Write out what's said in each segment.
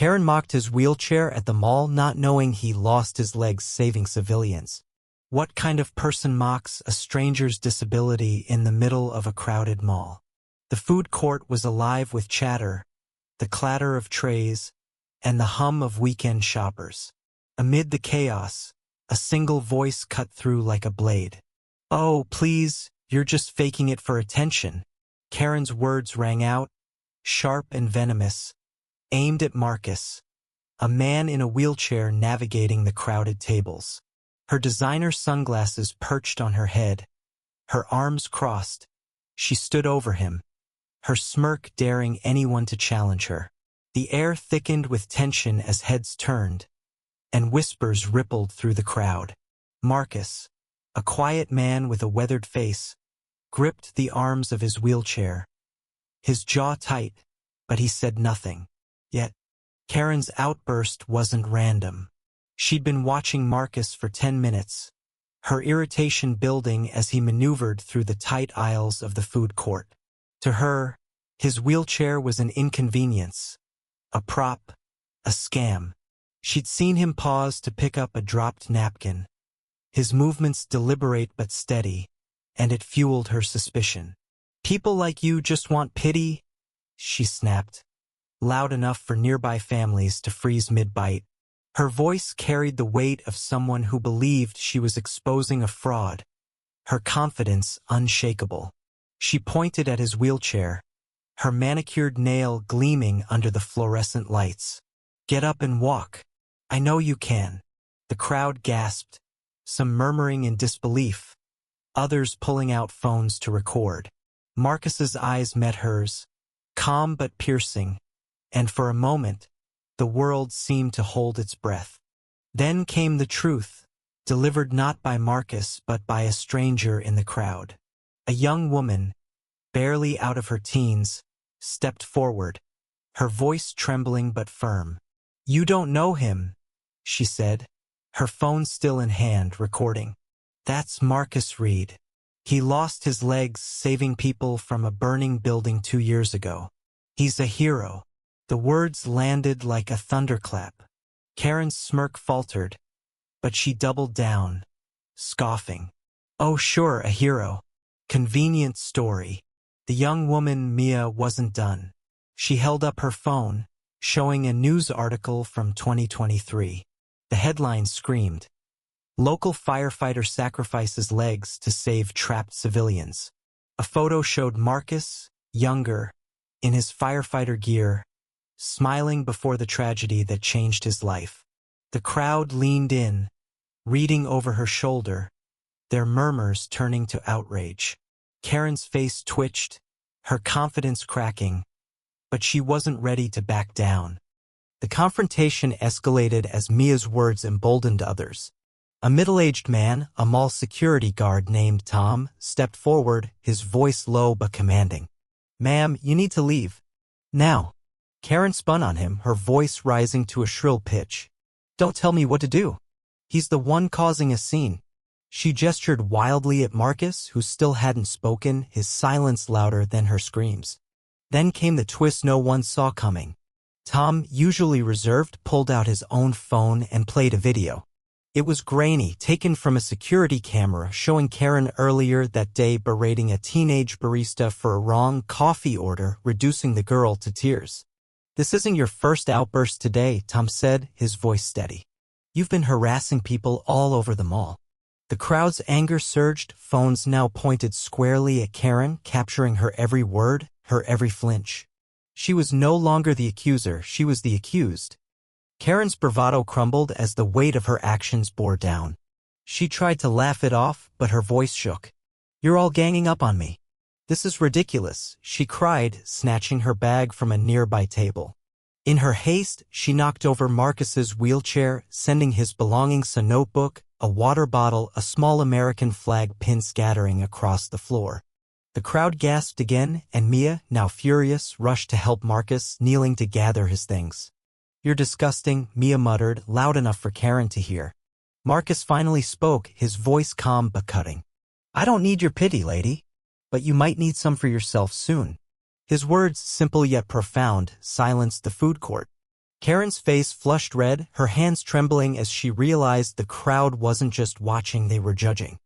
Karen mocked his wheelchair at the mall, not knowing he lost his legs saving civilians. What kind of person mocks a stranger's disability in the middle of a crowded mall? The food court was alive with chatter, the clatter of trays, and the hum of weekend shoppers. Amid the chaos, a single voice cut through like a blade. "Oh, please, you're just faking it for attention." Karen's words rang out, sharp and venomous, aimed at Marcus, a man in a wheelchair navigating the crowded tables. Her designer sunglasses perched on her head, her arms crossed. She stood over him, her smirk daring anyone to challenge her. The air thickened with tension as heads turned, and whispers rippled through the crowd. Marcus, a quiet man with a weathered face, gripped the arms of his wheelchair, his jaw tight, but he said nothing. Yet, Karen's outburst wasn't random. She'd been watching Marcus for 10 minutes, her irritation building as he maneuvered through the tight aisles of the food court. To her, his wheelchair was an inconvenience, a prop, a scam. She'd seen him pause to pick up a dropped napkin, his movements deliberate but steady, and it fueled her suspicion. "People like you just want pity," she snapped, loud enough for nearby families to freeze mid-bite. Her voice carried the weight of someone who believed she was exposing a fraud, her confidence unshakable. She pointed at his wheelchair, her manicured nail gleaming under the fluorescent lights. "Get up and walk. I know you can." The crowd gasped, some murmuring in disbelief, others pulling out phones to record. Marcus's eyes met hers, calm but piercing, and for a moment, the world seemed to hold its breath. Then came the truth, delivered not by Marcus but by a stranger in the crowd. A young woman, barely out of her teens, stepped forward, her voice trembling but firm. "You don't know him," she said, her phone still in hand, recording. "That's Marcus Reed. He lost his legs saving people from a burning building 2 years ago. He's a hero." The words landed like a thunderclap. Karen's smirk faltered, but she doubled down, scoffing. "Oh sure, a hero. Convenient story." The young woman, Mia, wasn't done. She held up her phone, showing a news article from 2023. The headline screamed, "Local firefighter sacrifices legs to save trapped civilians." A photo showed Marcus, younger, in his firefighter gear, smiling before the tragedy that changed his life. The crowd leaned in, reading over her shoulder, their murmurs turning to outrage. Karen's face twitched, her confidence cracking, but she wasn't ready to back down. The confrontation escalated as Mia's words emboldened others. A middle-aged man, a mall security guard named Tom, stepped forward, his voice low but commanding. "Ma'am, you need to leave. Now." Karen spun on him, her voice rising to a shrill pitch. "Don't tell me what to do. He's the one causing a scene." She gestured wildly at Marcus, who still hadn't spoken, his silence louder than her screams. Then came the twist no one saw coming. Tom, usually reserved, pulled out his own phone and played a video. It was grainy, taken from a security camera, showing Karen earlier that day berating a teenage barista for a wrong coffee order, reducing the girl to tears. "This isn't your first outburst today," Tom said, his voice steady. "You've been harassing people all over the mall." The crowd's anger surged, phones now pointed squarely at Karen, capturing her every word, her every flinch. She was no longer the accuser, she was the accused. Karen's bravado crumbled as the weight of her actions bore down. She tried to laugh it off, but her voice shook. "You're all ganging up on me. This is ridiculous," she cried, snatching her bag from a nearby table. In her haste, she knocked over Marcus's wheelchair, sending his belongings, a notebook, a water bottle, a small American flag pin scattering across the floor. The crowd gasped again, and Mia, now furious, rushed to help Marcus, kneeling to gather his things. "You're disgusting," Mia muttered, loud enough for Karen to hear. Marcus finally spoke, his voice calm but cutting. "I don't need your pity, lady. But you might need some for yourself soon." His words, simple yet profound, silenced the food court. Karen's face flushed red, her hands trembling as she realized the crowd wasn't just watching, they were judging.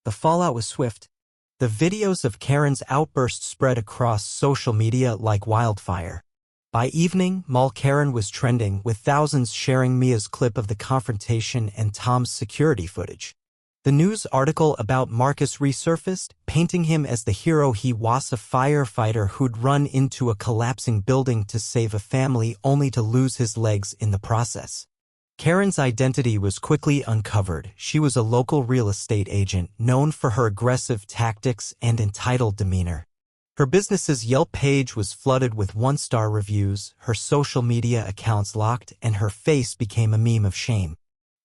The fallout was swift. The videos of Karen's outburst spread across social media like wildfire. By evening, Mall Karen was trending, with thousands sharing Mia's clip of the confrontation and Tom's security footage. The news article about Marcus resurfaced, painting him as the hero he was, a firefighter who'd run into a collapsing building to save a family only to lose his legs in the process. Karen's identity was quickly uncovered. She was a local real estate agent, known for her aggressive tactics and entitled demeanor. Her business's Yelp page was flooded with one-star reviews, her social media accounts locked, and her face became a meme of shame.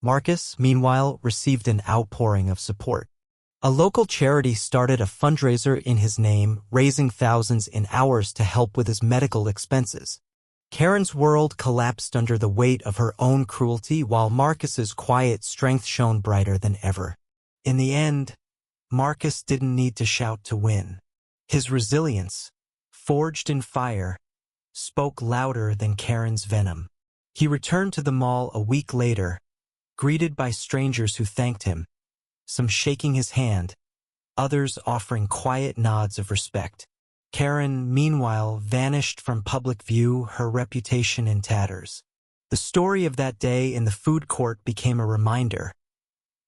Marcus, meanwhile, received an outpouring of support. A local charity started a fundraiser in his name, raising thousands in hours to help with his medical expenses. Karen's world collapsed under the weight of her own cruelty, while Marcus's quiet strength shone brighter than ever. In the end, Marcus didn't need to shout to win. His resilience, forged in fire, spoke louder than Karen's venom. He returned to the mall a week later, greeted by strangers who thanked him, some shaking his hand, others offering quiet nods of respect. Karen, meanwhile, vanished from public view, her reputation in tatters. The story of that day in the food court became a reminder.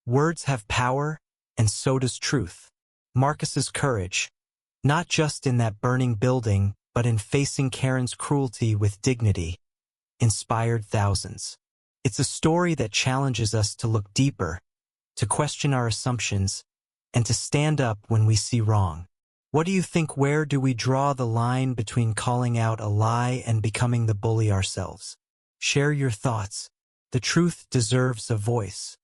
Words have power, and so does truth. Marcus's courage, not just in that burning building, but in facing Karen's cruelty with dignity, inspired thousands. It's a story that challenges us to look deeper, to question our assumptions, and to stand up when we see wrong. What do you think? Where do we draw the line between calling out a lie and becoming the bully ourselves? Share your thoughts. The truth deserves a voice.